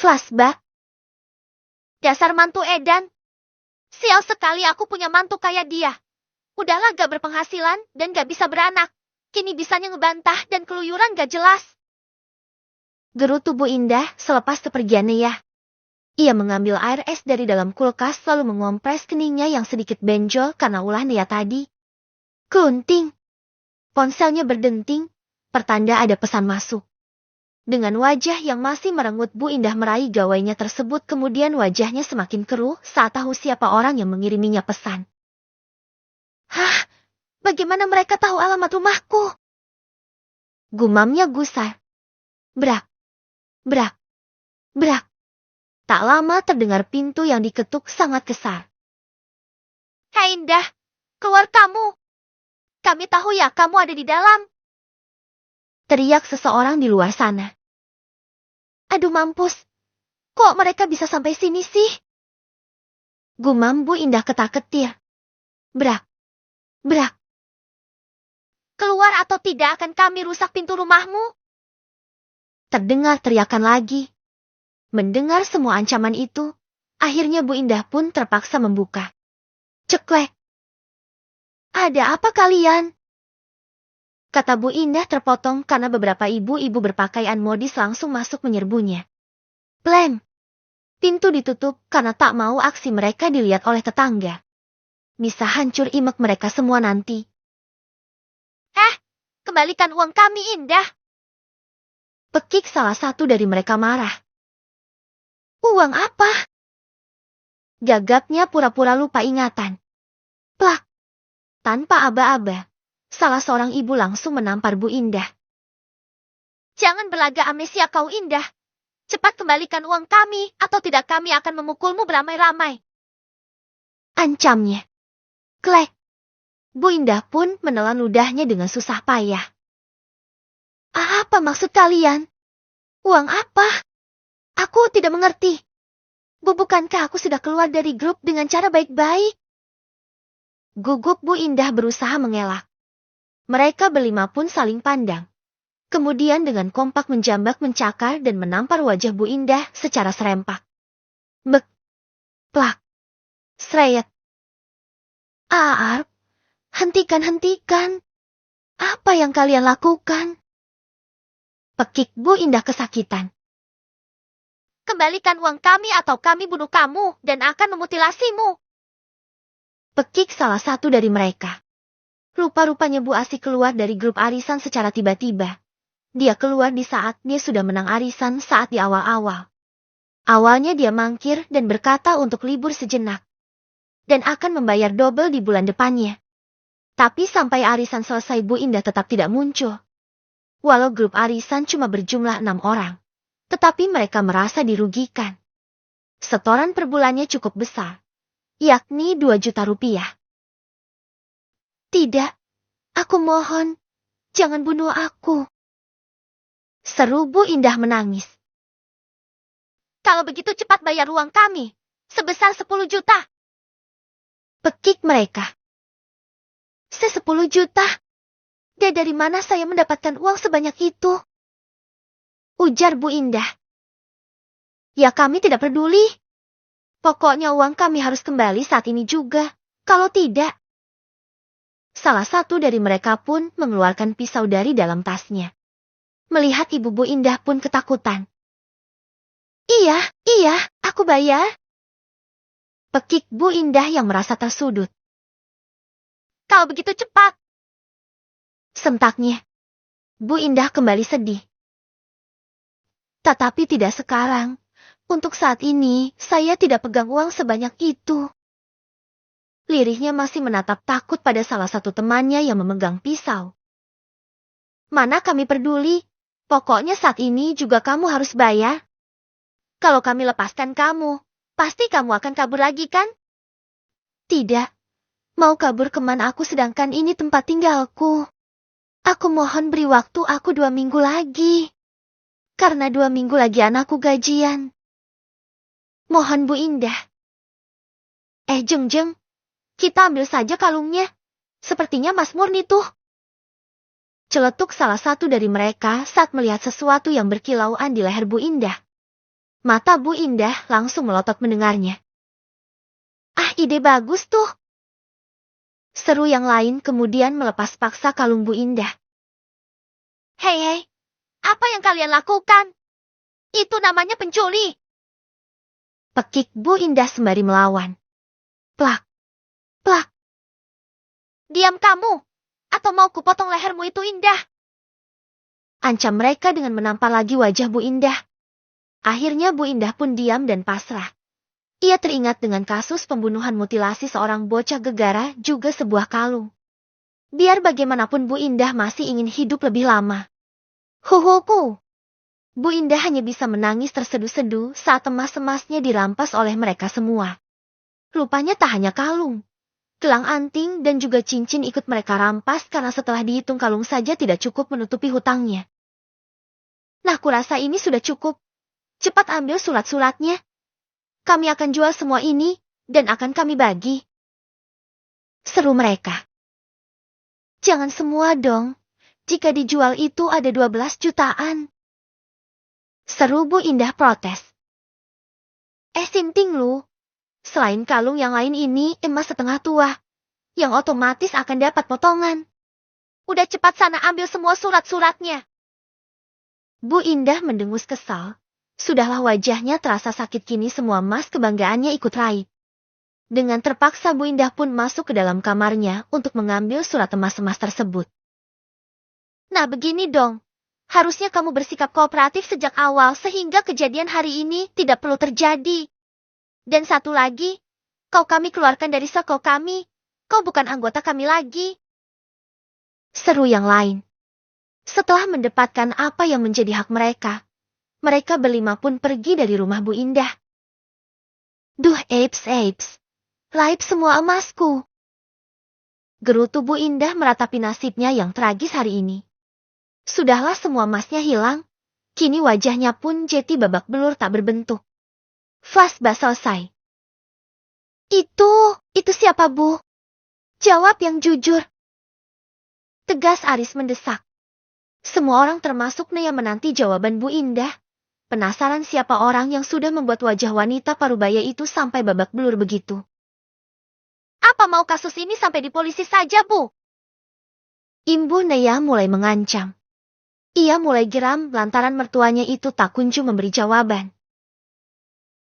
Flashback. Dasar mantu edan. Sial sekali aku punya mantu kayak dia. Udahlah gak berpenghasilan dan gak bisa beranak. Kini bisanya ngebantah dan keluyuran gak jelas. Gerutu Bu Indah selepas kepergiannya ya. Ia mengambil air es dari dalam kulkas lalu mengompres keningnya yang sedikit benjol karena ulah Nia tadi. Kunting. Ponselnya berdenting, pertanda ada pesan masuk. Dengan wajah yang masih merengut Bu Indah meraih gawainya tersebut kemudian wajahnya semakin keruh saat tahu siapa orang yang mengiriminya pesan. Hah? Bagaimana mereka tahu alamat rumahku? Gumamnya gusar. Brak. Brak. Brak. Tak lama terdengar pintu yang diketuk sangat kesal. Hai Indah, keluar kamu. Kami tahu ya kamu ada di dalam. Teriak seseorang di luar sana. Aduh mampus, kok mereka bisa sampai sini sih? Gumam Bu Indah ketak-ketir. Brak. Brak. Keluar atau tidak akan kami rusak pintu rumahmu. Terdengar teriakan lagi. Mendengar semua ancaman itu, akhirnya Bu Indah pun terpaksa membuka. Ceklek. Ada apa kalian? Kata Bu Indah terpotong karena beberapa ibu-ibu berpakaian modis langsung masuk menyerbunya. Plem. Pintu ditutup karena tak mau aksi mereka dilihat oleh tetangga. Bisa hancur imek mereka semua nanti. Kembalikan uang kami Indah. Pekik salah satu dari mereka marah. Uang apa? Gagapnya pura-pura lupa ingatan. Plak. Tanpa aba-aba, salah seorang ibu langsung menampar Bu Indah. Jangan berlagak amnesia kau Indah. Cepat kembalikan uang kami atau tidak kami akan memukulmu beramai-ramai. Ancamnya. Klek. Bu Indah pun menelan ludahnya dengan susah payah. Apa maksud kalian? Uang apa? Aku tidak mengerti. Bukankah aku sudah keluar dari grup dengan cara baik-baik? Gugup Bu Indah berusaha mengelak. Mereka berlima pun saling pandang. Kemudian dengan kompak menjambak mencakar dan menampar wajah Bu Indah secara serempak. Bek. Plak. Sreyet. Arp. Hentikan. Apa yang kalian lakukan? Pekik Bu Indah kesakitan. Kembalikan uang kami atau kami bunuh kamu dan akan memutilasimu. Pekik salah satu dari mereka. Rupa-rupanya Bu Asih keluar dari grup arisan secara tiba-tiba. Dia keluar di saat dia sudah menang arisan saat di awal-awal. Awalnya dia mangkir dan berkata untuk libur sejenak. Dan akan membayar double di bulan depannya. Tapi sampai arisan selesai Bu Indah tetap tidak muncul. Walau grup arisan cuma berjumlah 6 orang. Tetapi mereka merasa dirugikan. Setoran per bulannya cukup besar. Yakni 2 juta rupiah. Tidak. Aku mohon. Jangan bunuh aku. Seru Bu Indah menangis. Kalau begitu cepat bayar uang kami. Sebesar 10 juta. Pekik mereka. 10 juta? Dari mana saya mendapatkan uang sebanyak itu? Ujar Bu Indah. Ya kami tidak peduli. Pokoknya uang kami harus kembali saat ini juga. Kalau tidak. Salah satu dari mereka pun mengeluarkan pisau dari dalam tasnya. Melihat ibu Bu Indah pun ketakutan. Iya, aku bayar. Pekik Bu Indah yang merasa tersudut. Kalau begitu cepat. Sentaknya. Bu Indah kembali sedih. Tetapi tidak sekarang. Untuk saat ini, saya tidak pegang uang sebanyak itu. Lirihnya masih menatap takut pada salah satu temannya yang memegang pisau. Mana kami peduli. Pokoknya saat ini juga kamu harus bayar. Kalau kami lepaskan kamu, pasti kamu akan kabur lagi kan? Tidak. Mau kabur kemana aku sedangkan ini tempat tinggalku. Aku mohon beri waktu aku 2 minggu lagi. Karena 2 minggu lagi anakku gajian. Mohon Bu Indah. Jeng, kita ambil saja kalungnya. Sepertinya Mas Murni tuh. Celetuk salah satu dari mereka saat melihat sesuatu yang berkilauan di leher Bu Indah. Mata Bu Indah langsung melotot mendengarnya. Ah, ide bagus tuh. Seru yang lain kemudian melepas paksa kalung Bu Indah. Hei, apa yang kalian lakukan? Itu namanya pencuri. Pekik Bu Indah sembari melawan. Plak, plak. Diam kamu, atau mau kupotong lehermu itu Indah. Ancam mereka dengan menampar lagi wajah Bu Indah. Akhirnya Bu Indah pun diam dan pasrah. Ia teringat dengan kasus pembunuhan mutilasi seorang bocah gegara juga sebuah kalung. Biar bagaimanapun Bu Indah masih ingin hidup lebih lama. Huhuku. Bu Indah hanya bisa menangis terseduh-seduh saat emas-emasnya dirampas oleh mereka semua. Rupanya tak hanya kalung. Gelang anting dan juga cincin ikut mereka rampas karena setelah dihitung kalung saja tidak cukup menutupi hutangnya. Nah, kurasa ini sudah cukup. Cepat ambil surat-suratnya. Kami akan jual semua ini, dan akan kami bagi. Seru mereka. Jangan semua dong. Jika dijual itu ada 12 jutaan. Seru Bu Indah protes. Sinting lu. Selain kalung yang lain ini emas setengah tua. Yang otomatis akan dapat potongan. Udah cepat sana ambil semua surat-suratnya. Bu Indah mendengus kesal. Sudahlah wajahnya terasa sakit kini semua emas kebanggaannya ikut raib. Dengan terpaksa Bu Indah pun masuk ke dalam kamarnya untuk mengambil surat emas-emas tersebut. Nah begini dong, harusnya kamu bersikap kooperatif sejak awal sehingga kejadian hari ini tidak perlu terjadi. Dan satu lagi, kami keluarkan dari seko kami, kau bukan anggota kami lagi. Seru yang lain. Setelah mendapatkan apa yang menjadi hak mereka, mereka berlima pun pergi dari rumah Bu Indah. Duh, Apes. Laib semua emasku. Gerutu Bu Indah meratapi nasibnya yang tragis hari ini. Sudahlah semua emasnya hilang. Kini wajahnya pun jadi babak belur tak berbentuk. Flashback selesai. Itu siapa Bu? Jawab yang jujur. Tegas Aris mendesak. Semua orang termasuk Nea menanti jawaban Bu Indah. Penasaran siapa orang yang sudah membuat wajah wanita parubaya itu sampai babak belur begitu. Apa mau kasus ini sampai di polisi saja, Bu? Imbu Nea mulai mengancam. Ia mulai geram lantaran mertuanya itu tak kunjung memberi jawaban.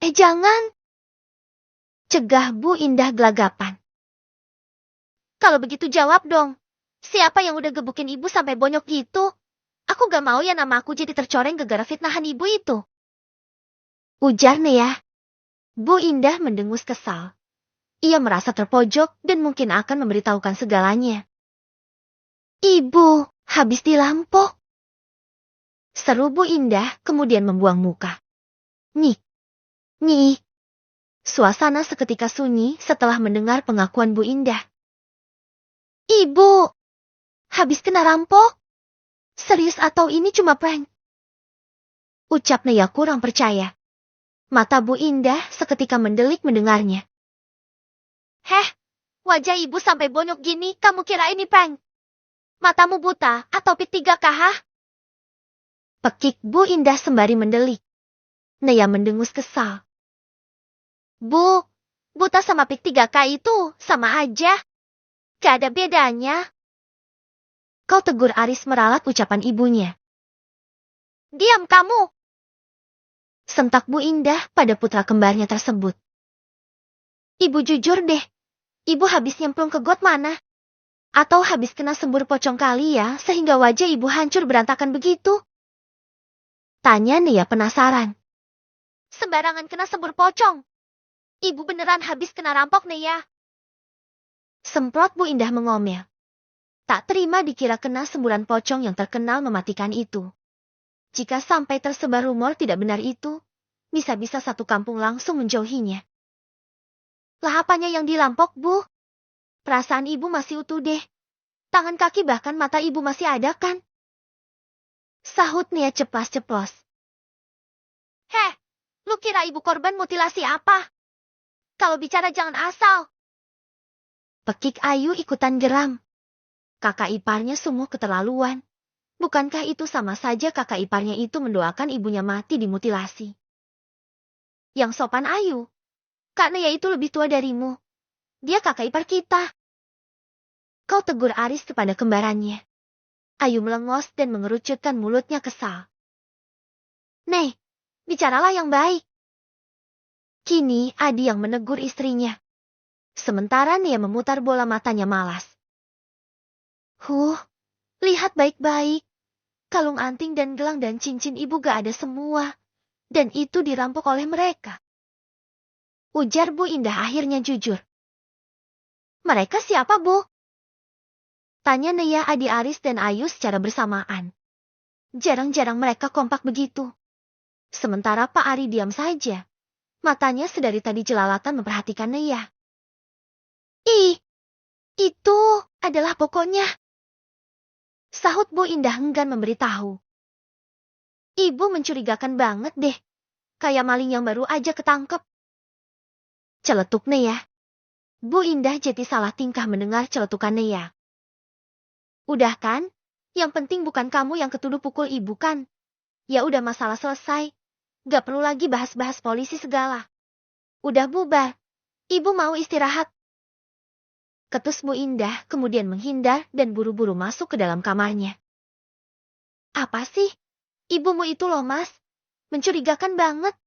Jangan. Cegah Bu Indah gelagapan. Kalau begitu jawab dong. Siapa yang udah gebukin ibu sampai bonyok gitu? Aku gak mau ya nama aku jadi tercoreng gara-gara fitnahan ibu itu. Ujar Nea. Bu Indah mendengus kesal. Ia merasa terpojok dan mungkin akan memberitahukan segalanya. Ibu, habis dirampok. Seru Bu Indah kemudian membuang muka. Nyik. Suasana seketika sunyi setelah mendengar pengakuan Bu Indah. Ibu, habis kena rampok? Serius atau ini cuma prank? Ucap Nea kurang percaya. Mata Bu Indah seketika mendelik mendengarnya. Wajah ibu sampai bonyok gini, kamu kira ini prank? Matamu buta atau pik 3K? Pekik Bu Indah sembari mendelik. Nea mendengus kesal. Bu, buta sama pik 3K itu sama aja. Gak ada bedanya. Kau tegur Aris meralat ucapan ibunya. Diam kamu. Sentak Bu Indah pada putra kembarnya tersebut. Ibu jujur deh. Ibu habis nyemplung ke got mana? Atau habis kena sembur pocong kali ya sehingga wajah ibu hancur berantakan begitu? Tanya Nea penasaran. Sembarangan kena sembur pocong. Ibu beneran habis kena rampok Nea. Semprot Bu Indah mengomel. Tak terima dikira kena semburan pocong yang terkenal mematikan itu. Jika sampai tersebar rumor tidak benar itu, bisa-bisa satu kampung langsung menjauhinya. Lah apanya yang dirampok, Bu? Perasaan ibu masih utuh deh. Tangan kaki bahkan mata ibu masih ada kan? Sahut Nea ceplas-ceplos. Lu kira ibu korban mutilasi apa? Kalau bicara jangan asal. Pekik Ayu ikutan geram. Kakak iparnya sungguh keterlaluan. Bukankah itu sama saja kakak iparnya itu mendoakan ibunya mati dimutilasi? Yang sopan Ayu. Kak Naya itu lebih tua darimu. Dia kakak ipar kita. Kau tegur Aris kepada kembarannya. Ayu melengos dan mengerucutkan mulutnya kesal. Nei, bicaralah yang baik. Kini Adi yang menegur istrinya. Sementara Nia memutar bola matanya malas. Lihat baik-baik. Kalung anting dan gelang dan cincin ibu gak ada semua. Dan itu dirampok oleh mereka. Ujar Bu Indah akhirnya jujur. Mereka siapa, Bu? Tanya Nia, Adi, Aris, dan Ayu secara bersamaan. Jarang-jarang mereka kompak begitu. Sementara Pak Ari diam saja. Matanya sedari tadi jelalatan memperhatikan Nia. Itu adalah pokoknya. Sahut Bu Indah enggan memberitahu. Ibu mencurigakan banget deh. Kayak maling yang baru aja ketangkep. Celetuk Nia. Bu Indah jadi salah tingkah mendengar celetukan Nia. Udah kan? Yang penting bukan kamu yang ketuduh pukul ibu kan? Ya udah, masalah selesai. Gak perlu lagi bahas-bahas polisi segala. Udah bubar. Ibu mau istirahat. Ketus Bu Indah kemudian menghindar dan buru-buru masuk ke dalam kamarnya. Apa sih? Ibumu itu loh, Mas. Mencurigakan banget.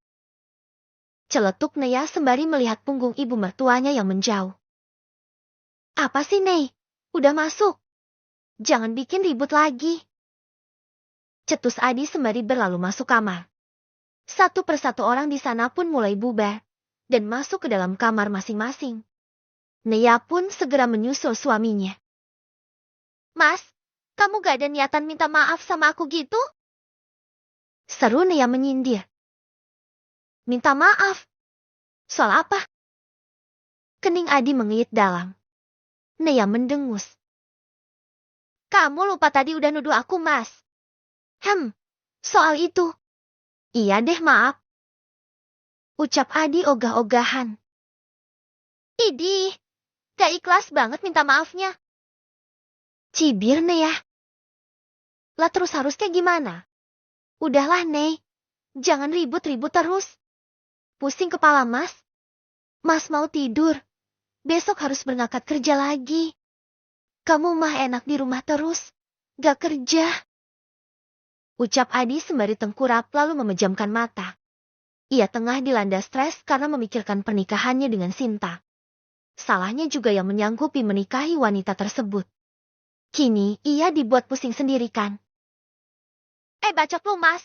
Celetuk Nia sembari melihat punggung ibu mertuanya yang menjauh. Apa sih, Nei? Udah masuk. Jangan bikin ribut lagi. Cetus Adi sembari berlalu masuk kamar. Satu persatu orang di sana pun mulai bubar dan masuk ke dalam kamar masing-masing. Nia pun segera menyusul suaminya. Mas, kamu gak ada niatan minta maaf sama aku gitu? Seru Nia menyindir. Minta maaf? Soal apa? Kening Adi mengiyit dalam. Nia mendengus. Kamu lupa tadi udah nuduh aku, Mas. Soal itu. Iya deh, maaf. Ucap Adi ogah-ogahan. Idih, gak ikhlas banget minta maafnya. Cibir Nia. Lah terus harusnya gimana? Udahlah, Nei. Jangan ribut-ribut terus. Pusing kepala, Mas. Mas mau tidur. Besok harus berangkat kerja lagi. Kamu mah enak di rumah terus. Gak kerja. Ucap Adi sembari tengkurap lalu memejamkan mata. Ia tengah dilanda stres karena memikirkan pernikahannya dengan Sinta. Salahnya juga yang menyanggupi menikahi wanita tersebut. Kini ia dibuat pusing sendiri kan. Bacot lu, Mas.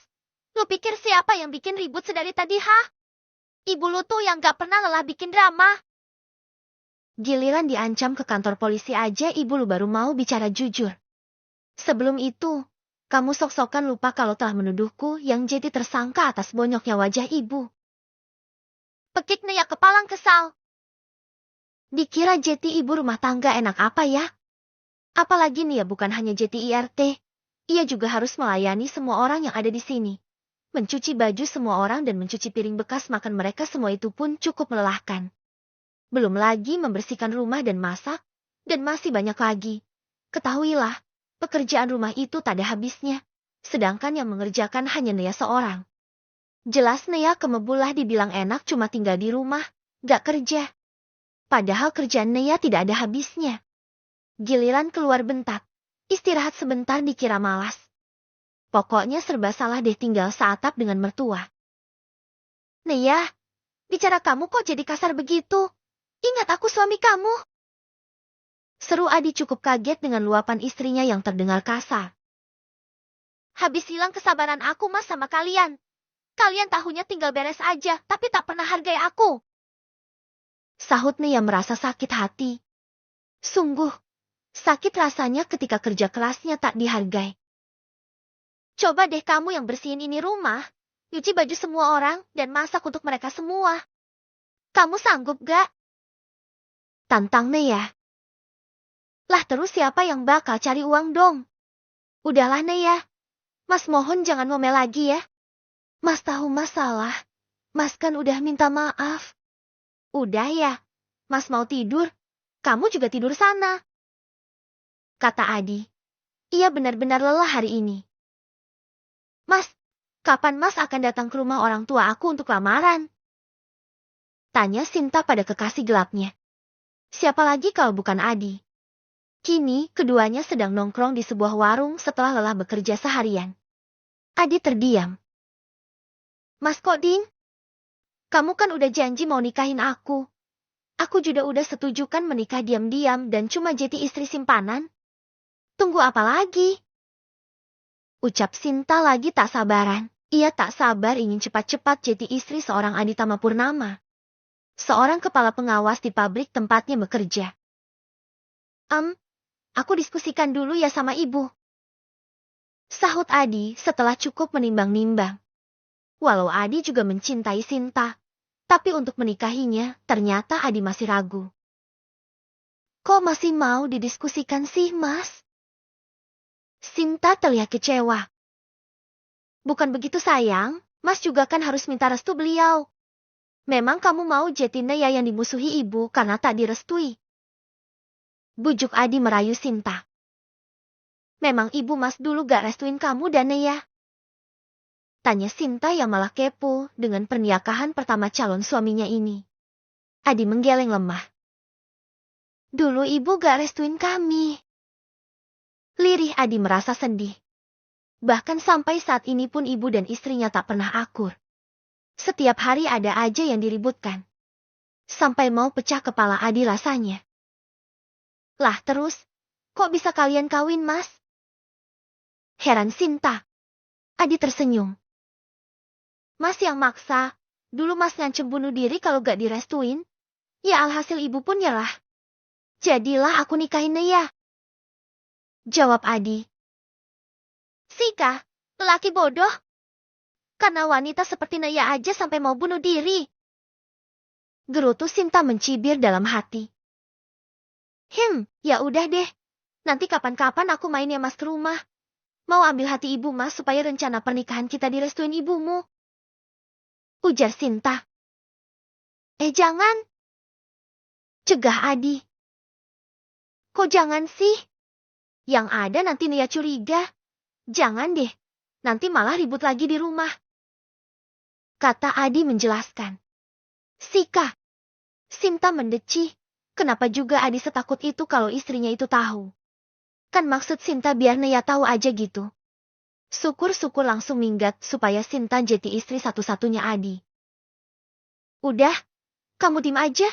Lu pikir siapa yang bikin ribut sedari tadi, ha? Ibu lu tuh yang gak pernah lelah bikin drama. Giliran diancam ke kantor polisi aja ibu lu baru mau bicara jujur. Sebelum itu, kamu sok-sokan lupa kalau telah menuduhku yang jadi tersangka atas bonyoknya wajah ibu. Pekik Nia kepalang kesal. Dikira Jeti ibu rumah tangga enak apa ya? Apalagi Nia bukan hanya Jeti IRT. Ia juga harus melayani semua orang yang ada di sini. Mencuci baju semua orang dan mencuci piring bekas makan mereka, semua itu pun cukup melelahkan. Belum lagi membersihkan rumah dan masak, dan masih banyak lagi. Ketahuilah, pekerjaan rumah itu tak ada habisnya. Sedangkan yang mengerjakan hanya Nia seorang. Jelas Nia kemebulah dibilang enak cuma tinggal di rumah, gak kerja. Padahal kerjaan Nia tidak ada habisnya. Giliran keluar bentak, istirahat sebentar dikira malas. Pokoknya serba salah deh tinggal seatap dengan mertua. Nia, bicara kamu kok jadi kasar begitu? Ingat aku suami kamu. Seru Adi cukup kaget dengan luapan istrinya yang terdengar kasar. Habis hilang kesabaran aku, Mas, sama kalian. Kalian tahunya tinggal beres aja, tapi tak pernah hargai aku. Sahut Nia merasa sakit hati. Sungguh, sakit rasanya ketika kerja kerasnya tak dihargai. Coba deh kamu yang bersihin ini rumah, nyuci baju semua orang, dan masak untuk mereka semua. Kamu sanggup gak? Tantang Nia. Lah terus siapa yang bakal cari uang dong? Udahlah Nia. Mas mohon jangan ngomel lagi ya. Mas tahu masalah. Mas kan udah minta maaf. Udah ya. Mas mau tidur. Kamu juga tidur sana. Kata Adi. Ia benar-benar lelah hari ini. Mas, kapan Mas akan datang ke rumah orang tua aku untuk lamaran? Tanya Sinta pada kekasih gelapnya. Siapa lagi kalau bukan Adi? Kini, keduanya sedang nongkrong di sebuah warung setelah lelah bekerja seharian. Adi terdiam. Mas Koding, kamu kan udah janji mau nikahin aku. Aku juga udah setuju kan menikah diam-diam dan cuma jadi istri simpanan. Tunggu apa lagi? Ucap Sinta lagi tak sabaran. Ia tak sabar ingin cepat-cepat jadi istri seorang Aditama Purnama. Seorang kepala pengawas di pabrik tempatnya bekerja. Aku diskusikan dulu ya sama ibu. Sahut Adi setelah cukup menimbang-nimbang. Walau Adi juga mencintai Sinta, tapi untuk menikahinya ternyata Adi masih ragu. Kok masih mau didiskusikan sih, Mas? Sinta terlihat kecewa. Bukan begitu sayang, Mas juga kan harus minta restu beliau. Memang kamu mau jadi Naya yang dimusuhi ibu karena tak direstui. Bujuk Adi merayu Sinta. Memang ibu Mas dulu gak restuin kamu dan Naya? Tanya Sinta yang malah kepo dengan pernikahan pertama calon suaminya ini. Adi menggeleng lemah. Dulu ibu gak restuin kami. Lirih Adi merasa sedih. Bahkan sampai saat ini pun ibu dan istrinya tak pernah akur. Setiap hari ada aja yang diributkan. Sampai mau pecah kepala Adi rasanya. Lah terus, kok bisa kalian kawin, Mas? Heran Sinta. Adi tersenyum. Mas yang maksa. Dulu Mas ngancem bunuh diri kalau gak direstuin. Ya alhasil ibu pun nyerah. Jadilah aku nikahin Naya. Jawab Adi. Sika, lelaki bodoh. Karena wanita seperti Naya aja sampai mau bunuh diri. Gerutu Sinta mencibir dalam hati. Ya udah deh. Nanti kapan-kapan aku main ya Mas ke rumah. Mau ambil hati ibu Mas supaya rencana pernikahan kita direstuin ibumu. Ujar Sinta. Jangan. Cegah Adi. Kok jangan sih? Yang ada nanti Naya curiga. Jangan deh. Nanti malah ribut lagi di rumah. Kata Adi menjelaskan. Sika. Sinta mendeci. Kenapa juga Adi setakut itu kalau istrinya itu tahu? Kan maksud Sinta biar Naya tahu aja gitu. Syukur-syukur langsung minggat supaya Sinta jadi istri satu-satunya Adi. Udah, kamu diem aja.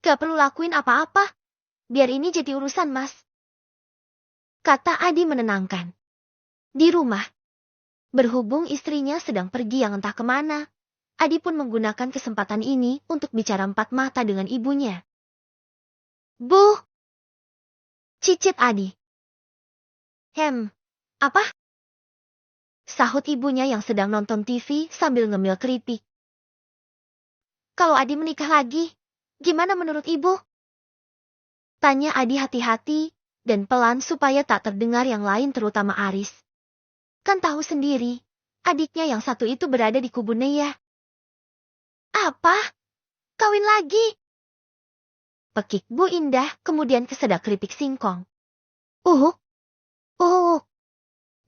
Gak perlu lakuin apa-apa. Biar ini jadi urusan Mas. Kata Adi menenangkan. Di rumah. Berhubung istrinya sedang pergi yang entah kemana, Adi pun menggunakan kesempatan ini untuk bicara empat mata dengan ibunya. Bu! Cicit Adi. Apa? Sahut ibunya yang sedang nonton TV sambil ngemil keripik. Kalau Adi menikah lagi, gimana menurut ibu? Tanya Adi hati-hati dan pelan supaya tak terdengar yang lain terutama Aris. Kan tahu sendiri, adiknya yang satu itu berada di kubu Naya. Apa? Kawin lagi? Pekik Bu Indah kemudian kesedak keripik singkong.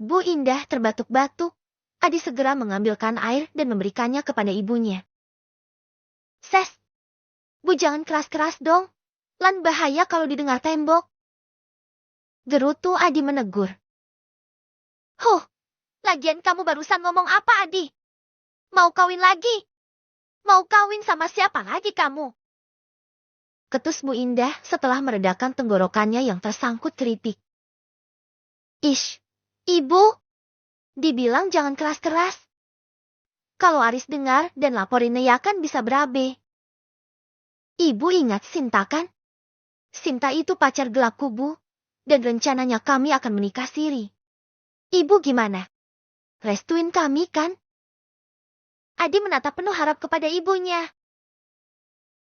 Bu Indah terbatuk-batuk. Adi segera mengambilkan air dan memberikannya kepada ibunya. Ses, Bu jangan keras-keras dong. Lan bahaya kalau didengar tembok. Gerutu Adi menegur. Lagian kamu barusan ngomong apa, Adi? Mau kawin lagi? Mau kawin sama siapa lagi kamu? Ketus Bu Indah setelah meredakan tenggorokannya yang tersangkut keripik. Ish, ibu. Dibilang jangan keras-keras. Kalau Aris dengar dan laporin Naya kan bisa berabe. Ibu ingat Sinta kan? Sinta itu pacar gelapku, Bu. Dan rencananya kami akan menikah siri. Ibu gimana? Restuin kami kan? Adi menatap penuh harap kepada ibunya.